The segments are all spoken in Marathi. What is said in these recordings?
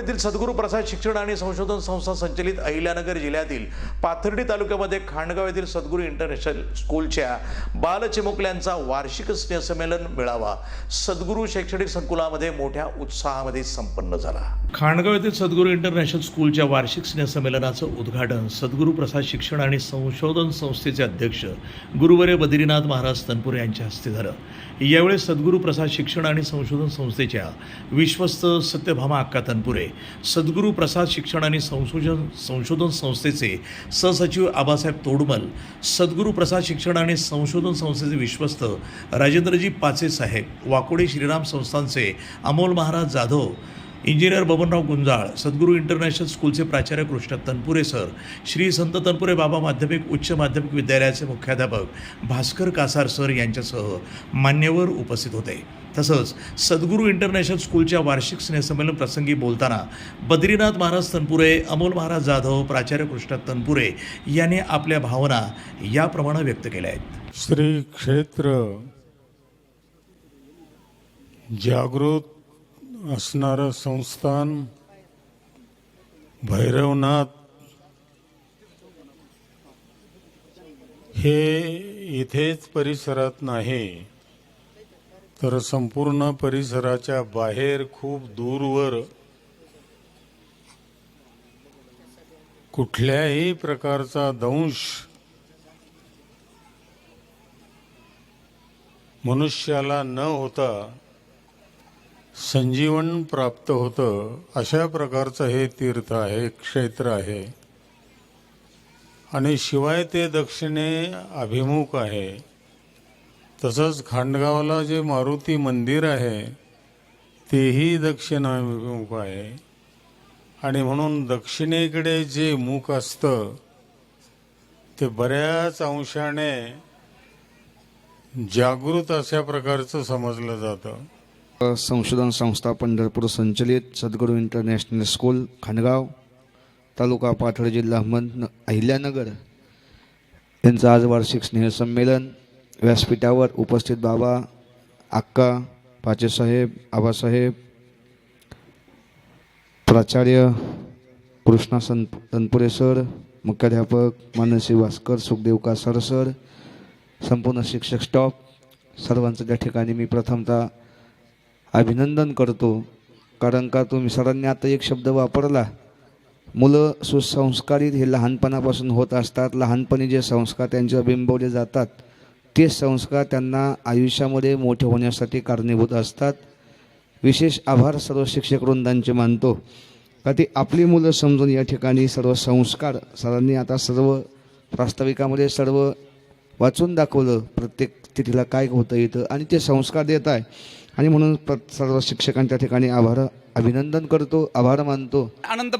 येथील सद्गुरू प्रसाद शिक्षण आणि संशोधन संस्था संचलित अहिल्यानगर जिल्ह्यातील पाथर्डी तालुक्यामध्ये खांडगाव येथील सद्गुरू इंटरनॅशनल स्कूलच्या बालचिमुकल्यांचा वार्षिक स्नेहसंमेलन मेळावा सद्गुरू शैक्षणिक संकुलामध्ये मोठ्या उत्साहामध्ये संपन्न झाला। खांडगाव येथील सद्गुरू इंटरनॅशनल स्कूलच्या वार्षिक स्नेहसंमेलनाचं उद्घाटन सद्गुरू प्रसाद शिक्षण आणि संशोधन संस्थेचे अध्यक्ष गुरुवर्य बद्रीनाथ महाराज तनपुरे यांच्या हस्ते झालं। यावेळी सद्गुरू प्रसाद शिक्षण आणि संशोधन संस्थेच्या विश्वस्त सत्यभामा अक्का तनपुरे, सद्गुरू प्रसाद शिक्षण आणि संशोधन संस्थेचे सहसचिव आबासाहेब तोडमल, सद्गुरू प्रसाद शिक्षण आणि संशोधन संस्थेचे विश्वस्त राजेंद्रजी पाचे साहेब, वाकोडे श्रीराम संस्थानचे अमोल महाराज जाधव, इंजिनियर बबनराव गुंजाळ, सद्गुरू इंटरनॅशनल स्कूलचे प्राचार्य कृष्ण तनपुरे सर, श्री संत तनपुरे बाबा माध्यमिक उच्च माध्यमिक विद्यालयाचे मुख्याध्यापक भास्कर कासार सर यांच्यासह मान्यवर उपस्थित होते। तसंच सद्गुरू इंटरनॅशनल स्कूलच्या वार्षिक स्नेहसंमेलन प्रसंगी बोलताना बद्रीनाथ महाराज तनपुरे, अमोल महाराज जाधव, प्राचार्य कृष्ण तनपुरे यांनी आपल्या भावना याप्रमाणे व्यक्त केल्या आहेत। श्री क्षेत्र जागृत असणारं संस्थान भैरवनाथ हे इथेच परिसरात नाही तर संपूर्ण परिसराच्या बाहेर खूप दूरवर कुठल्याही प्रकारचा दंश मनुष्याला न होता संजीवन प्राप्त होतं अशा प्रकारचं हे तीर्थ आहे, क्षेत्र आहे आणि शिवाय ते दक्षिणे अभिमुख आहे। तसंच खांडगावला जे मारुती मंदिर आहे तेही दक्षिणाभिमुख आहे आणि म्हणून दक्षिणेकडे जे मुख असतं ते बऱ्याच अंशाने जागृत अशा प्रकारचं समजलं जातं। संशोधन संस्था पंढरपूर संचलित सद्गुरू इंटरनॅशनल स्कूल खांडगाव तालुका पाथर्डी जिल्हा अहिल्यानगर यांचं आज वार्षिक स्नेहसंमेलन व्यासपीठावर उपस्थित बाबा, अक्का, पाचेसाहेब, आबासाहेब, प्राचार्य कृष्णा तनपुरे सर, मुख्याध्यापक मानसी भास्कर, सुखदेव कासार सर, संपूर्ण शिक्षक स्टाफ सर्वांचं त्या ठिकाणी मी प्रथमतः अभिनंदन करतो। कारण का तुम्ही सरांनी आता एक शब्द वापरला, मुलं सुसंस्कारित हे लहानपणापासून होत असतात। लहानपणी जे संस्कार त्यांच्यावर बिंबवले जातात ते संस्कार त्यांना आयुष्यामध्ये मोठे होण्यासाठी कारणीभूत असतात। विशेष आभार सर्व शिक्षक वृंदांचे मानतो का ते आपली मुलं समजून या ठिकाणी सर्व संस्कार सरांनी आता सर्व प्रास्ताविकामध्ये सर्व वाचून दाखवलं, प्रत्येक तिथीला काय होतं इथं आणि ते संस्कार देत आहे आणि म्हणून सर्व शिक्षकांच्या ठिकाणी अभिनंदन करतो, आभार मानतो। अनंत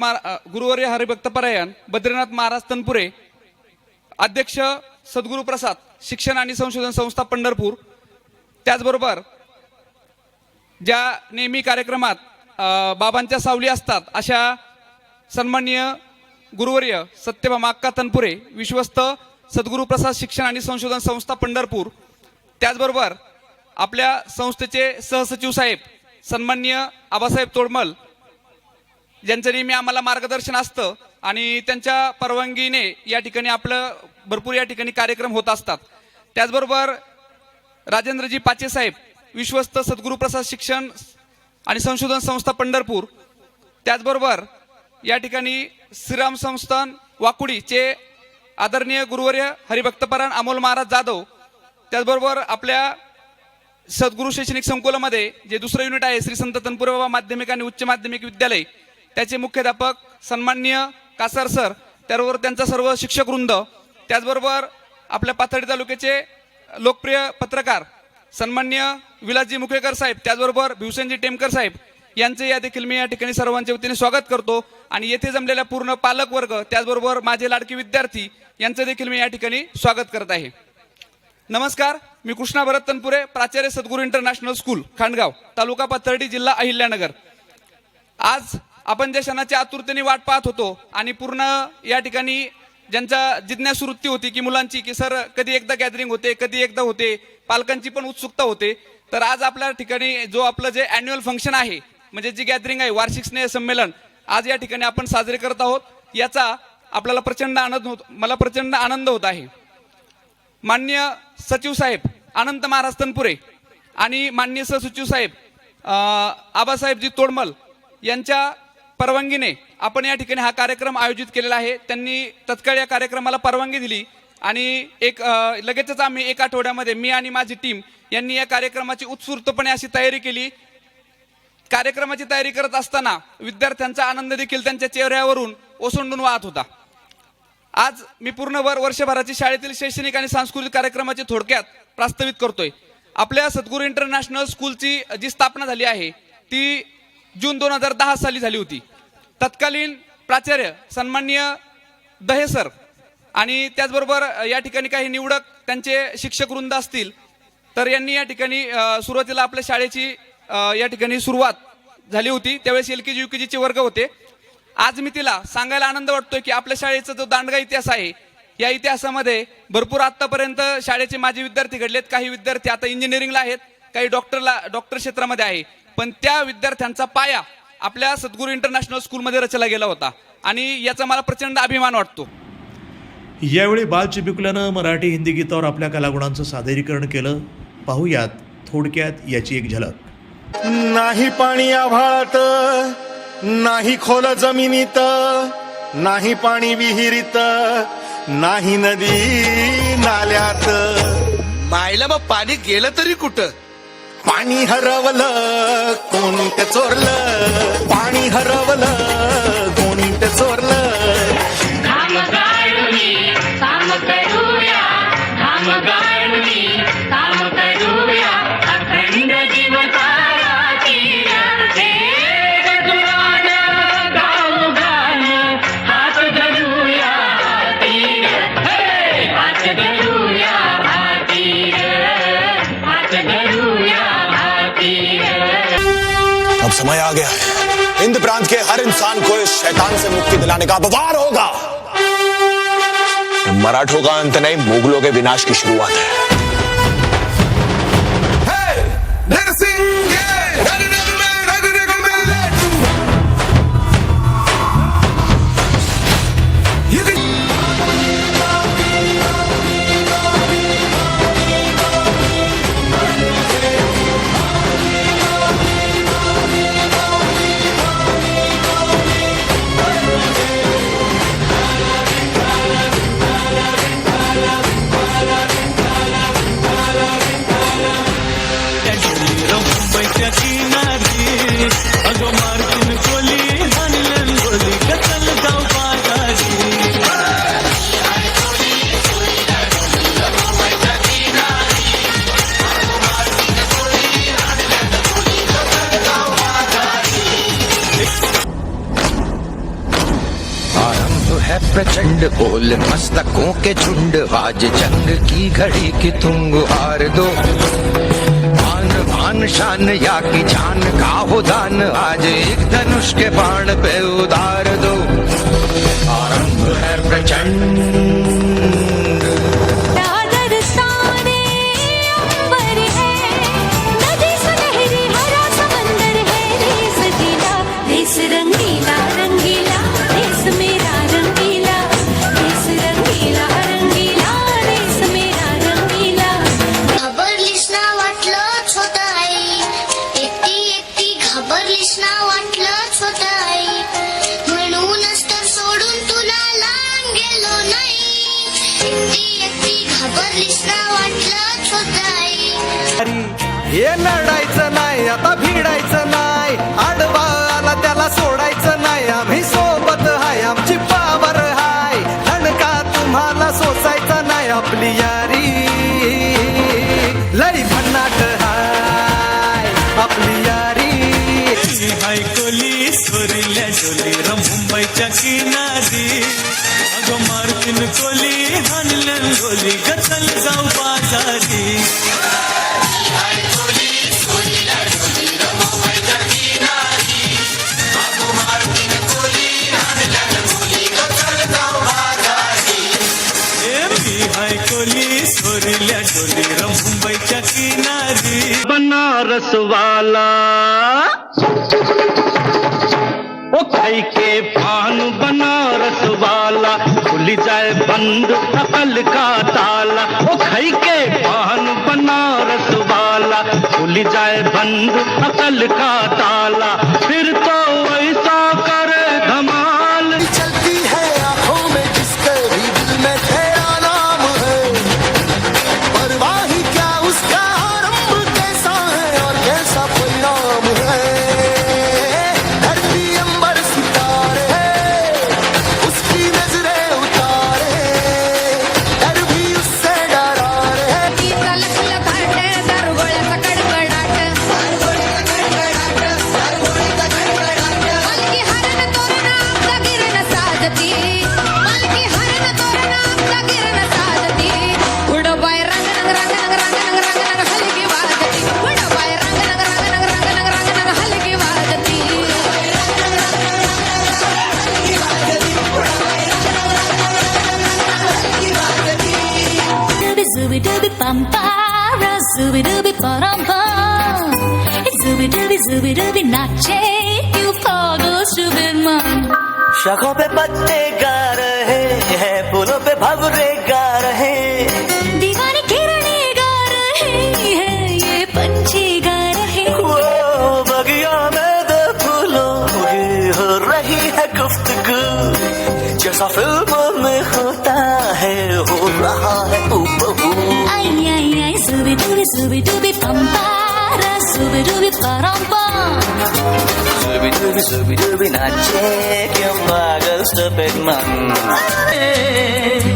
गुरुवर्य हरिभक्तपरायण बद्रीनाथ महाराज तनपुरे, अध्यक्ष सद्गुरू प्रसाद शिक्षण आणि संशोधन संस्था पंढरपूर, त्याचबरोबर ज्या नेहमी कार्यक्रमात बाबांच्या सावली असतात अशा सन्माननीय गुरुवर्य सत्यभामा अक्का तनपुरे, विश्वस्त सद्गुरू प्रसाद शिक्षण आणि संशोधन संस्था पंढरपूर, त्याचबरोबर आपल्या संस्थेचे सहसचिव साहेब सन्माननीय आबासाहेब तोडमल ज्यांचं नेहमी आम्हाला मार्गदर्शन असतं आणि त्यांच्या परवानगीने या ठिकाणी आपलं भरपूर या ठिकाणी कार्यक्रम होत असतात। त्याचबरोबर राजेंद्रजी पाचे साहेब, विश्वस्त सद्गुरू प्रसाद शिक्षण आणि संशोधन संस्था पंढरपूर, त्याचबरोबर या ठिकाणी श्रीराम संस्थान वाकुडीचे आदरणीय गुरुवर्य हरिभक्तपरायण अमोल महाराज जाधव, त्याचबरोबर आपल्या सद्गुरू शैक्षणिक संकुलामध्ये जे दुसरं युनिट आहे श्री संत तनपुरे बाबा माध्यमिक आणि उच्च माध्यमिक विद्यालय, त्याचे मुख्याध्यापक सन्माननीय कासार सर, त्याबरोबर त्यांचा सर्व शिक्षक वृंद, त्याचबरोबर आपल्या पाथर्डी तालुक्याचे लोकप्रिय पत्रकार सन्माननीय विलासजी मुखेकर साहेब, त्याचबरोबर भिवसेनजी टेमकर साहेब यांचे या देखील मी या ठिकाणी सर्वांच्या वतीने स्वागत करतो आणि येथे जमलेल्या पूर्ण पालक वर्ग, त्याचबरोबर माझे लाडके विद्यार्थी यांचं देखील मी या ठिकाणी स्वागत करत आहे। नमस्कार, मी कृष्णा भरत तनपुरे, प्राचार्य सद्गुरू इंटरनॅशनल स्कूल खांडगाव तालुका पाथर्डी जिल्हा अहिल्यानगर। आज आपण ज्या क्षणाच्या आतुरतेने वाट पाहत होतो आणि पूर्ण या ठिकाणी ज्यांचा जिज्ञासू वृत्ती होती की मुलांची की सर कधी एकदा गॅदरिंग होते, कधी एकदा होते, पालकांची पण उत्सुकता होते, तर आज आपल्या ठिकाणी जो आपलं जे ॲन्युअल फंक्शन आहे म्हणजे जी गॅदरिंग आहे वार्षिक स्नेह संमेलन आज या ठिकाणी आपण साजरे करत आहोत, याचा आपल्याला मला प्रचंड आनंद होत आहे. माननीय सचिव साहेब अनंत महाराज तनपुरे आणि माननीय सहसचिव साहेब आबासाहेबजी तोडमल यांच्या परवानगीने आपण या ठिकाणी हा कार्यक्रम आयोजित केलेला आहे. त्यांनी तत्काळ या कार्यक्रमाला परवानगी दिली आणि लगेचच आम्ही 1 आठवड्यामध्ये मी आणि माझी टीम यांनी या कार्यक्रमाची उत्स्फूर्तपणे अशी तयारी केली. कार्यक्रमाची तयारी करत असताना विद्यार्थ्यांचा आनंद देखील त्यांच्या चेहऱ्यावरून ओसंडून वाहत होता. आज मी पूर्ण वर्षभराची शाळेतील शैक्षणिक आणि सांस्कृतिक कार्यक्रमाची थोडक्यात प्रास्तावित करतोय. आपल्या सद्गुरू इंटरनॅशनल स्कूलची जी स्थापना झाली आहे ती जून 2010 साली झाली होती. तत्कालीन प्राचार्य सन्माननीय दहे सर आणि त्याचबरोबर या ठिकाणी काही निवडक त्यांचे शिक्षक वृंद असतील तर यांनी या ठिकाणी सुरुवातीला आपल्या शाळेची या ठिकाणी सुरुवात झाली होती. त्यावेळेस LKG UKG चे वर्ग होते. आज मी तिला सांगायला आनंद वाटतोय की आपल्या शाळेचा जो दांडगा इतिहास आहे या इतिहासामध्ये भरपूर आतापर्यंत शाळेचे माजी विद्यार्थी घडलेत. काही विद्यार्थी आता इंजिनिअरिंगला आहेत, काही डॉक्टर क्षेत्रामध्ये आहे, पण त्या विद्यार्थ्यांचा पाया आपल्या सद्गुरू इंटरनॅशनल स्कूलमध्ये रचला गेला होता आणि याचा मला प्रचंड अभिमान वाटतो. यावेळी बाल चिमुकल्यानं मराठी हिंदी गीतावर आपल्या कलागुणांचं सादरीकरण केलं. पाहूयात थोडक्यात याची एक झलक. नाही पाणी आभाळात, नाही खोल जमिनीत, नाही पाणी विहिरीत, नाही नदी नाल्यात. मायला मग पाणी गेलं तरी कुठं? पाणी हरवलं कोणी ते चोरलं, पाणी हरवलं कोणी ते चोरलं. घाम गाळूनी काम करूया, घाम गाळूनी काम करूया, अखंड जीवतारा तीर एक दुरान गाऊ गान हात धरूया तीर, हात धरूया तीर, हात धरूया तीर. अब समय आ गया है हिंद प्रांत के हर इंसान को इस शैतान से मुक्ति दिलाने का वार होगा. मराठों का अंत नहीं, मुगलों के विनाश की शुरुआत है. प्रचंड बोल मस्तकों के झुंड, आज जंग की घड़ी की तुम गुहार दो. आन बान शान या की जान का हो दान, आज एक धनुष के बाण पे उतार दो. आरंभ है प्रचंड. रंगीला रंगीला देश मेरा रंगीला, देश रंगीला रंगीला देश मेरा रंगीला. घाबरलीस ना वाटलंच होत आई, एकटी एकटी घाबरलीस ना वाटलंच होत आई, म्हणूनच तर सोडून तुला लांब गेलो नाही. एकटी एकटी घाबरलीस ना वाटलंच होत आई. हे लढायचं नाही आता भिडायचं नाही, आडवा आला त्याला सोडायचं नाही. आम्ही सोबत हाय, आमची पावर हाय, दणका तुम्हाला सोसायचा नाही. आपली यारी लई भन्नाट हाय, आपली यारी. हाय कोली सोरील्या डोली मुंबईच्या किनारी, अगं मारतीन कोली हानलन गोली गचल जाऊ बाजारी. हाय कोली सोरील्या डोली मुंबईच्या किनारी. बनारस वाला ओ खाई के पान बनारस वाला खुल जाए बंद अकल का ताला। ओ खाई के पान बनारस वाला खुल जाए बंद अकल का ताला। फिर तो ऐसा करे धमाल। चलती है आंखों में जिसके भी दिल में तेरा नाम है, परवाही क्या उसका आरंभ कैसा है और कैसा परिणाम है। धरती अंबर सितारे उसकी नजरें उतारे, डर भी उससे डरा रे। Zooby dooby bum para, zooby dooby bum bum. Zooby dooby नाचे क्यों पागल stupid man. शाखों पे पत्ते गा रहे हैं, फूलों पे भंवरे गा रहे, दीवानी किरणें गा रहे हैं, ये पंछी गा रहे। वो बगिया में दो फूलों की हो रही है गुफ्तगू, जैसा फिल्मों में होता है हो रहा है हूबहू। आई आई आई zooby dooby bum para, zooby dooby bum bum. Zooby dooby नाचे क्यों पागल stupid man.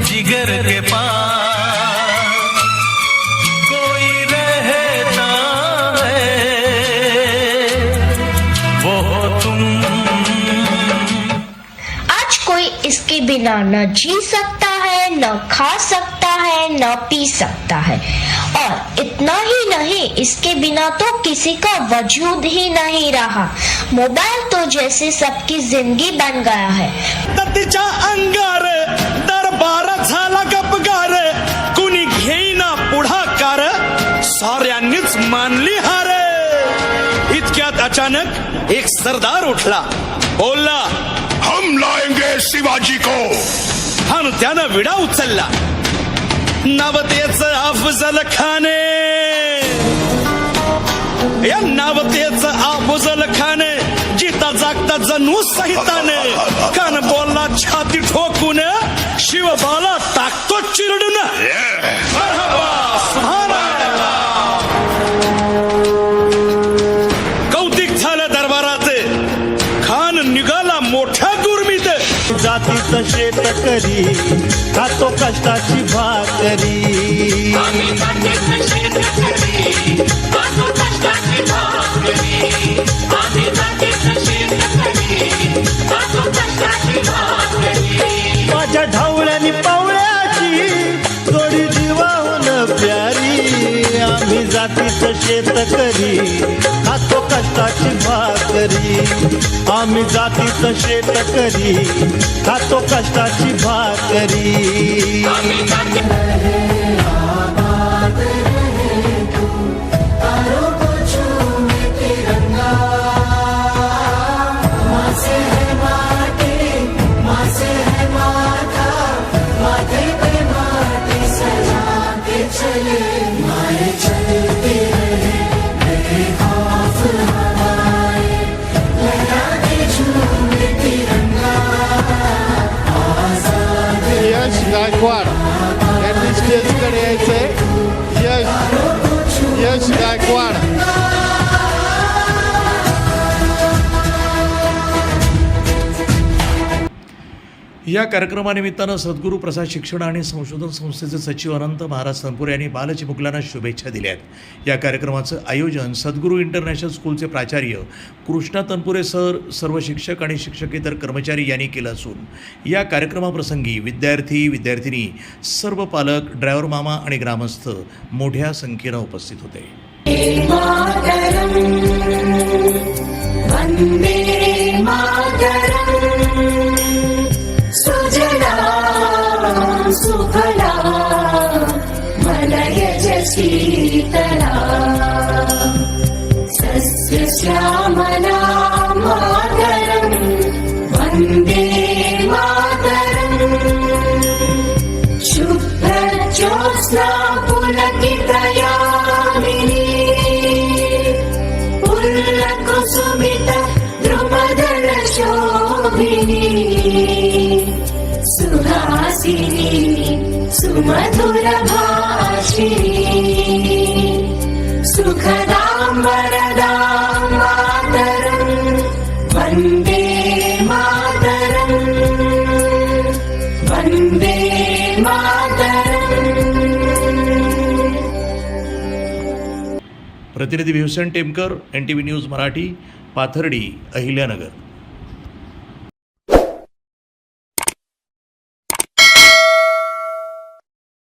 जिगर के पास कोई रहता है वो तुम। आज कोई इसके बिना न जी सकता है, न खा सकता है, न पी सकता है, और इतना ही नहीं, इसके बिना तो किसी का वजूद ही नहीं रहा। मोबाइल तो जैसे सबकी जिंदगी बन गया है। तिच्या अंगार दरबार झाला गपगार, कुणी घेईना पुढाकार, साऱ्यांनीच मानली हार। इतक्यात अचानक एक सरदार उठला, बोलला हम लाएंगे शिवाजी को। आणि त्यानं विडा उचलला, नवतेचं अफजल खाने, या नवतेचं अफजल खाने, जिता जागता जणू सहिताने, कान बोलला छाती ठोकून, शिवबाला टाकतो चिरडून। मरहबा, सुभानअल्लाह। कौतिक झालं दरबाराचे, खान निघाला मोठ्या गुरमीत। जातीचं शेतकरी खातो कष्टाची भाकरी, माझ्या ढवळ्यानी पावळ्याची थोडी जीवाहून प्यारी। आम्ही जातीचं शेतकरी खातो कष्टाची भाकरी, आम्ही जातीचं शेतकरी खातो कष्टाची भाकरी। यश गायकवाड यांनी स्टेजकडे यायचंय. यश गायकवाड. या कार्यक्रमानिमित्तानं सद्गुरू प्रसाद शिक्षण आणि संशोधन संस्थेचे सचिव अनंत महाराज तनपुरे यांनी बालचिमुकल्यांना शुभेच्छा दिल्या आहेत. या कार्यक्रमाचं आयोजन सद्गुरू इंटरनॅशनल स्कूलचे प्राचार्य कृष्णा तनपुरे सर, सर्व शिक्षक आणि शिक्षकेतर कर्मचारी यांनी केलं असून या कार्यक्रमाप्रसंगी विद्यार्थी, विद्यार्थिनी, सर्व पालक, ड्रायव्हर मामा आणि ग्रामस्थ मोठ्या संख्येनं उपस्थित होते. सुफला मलयज शीतला सस्यश्यामला मातरम् मधुर भाषिणी सुखदां वरदां मातरं वन्दे मातरं वन्दे मातरम्। प्रतिनिधी भिवसेन टेमकर, NTV न्यूज मराठी, पाथर्डी, अहिल्यानगर.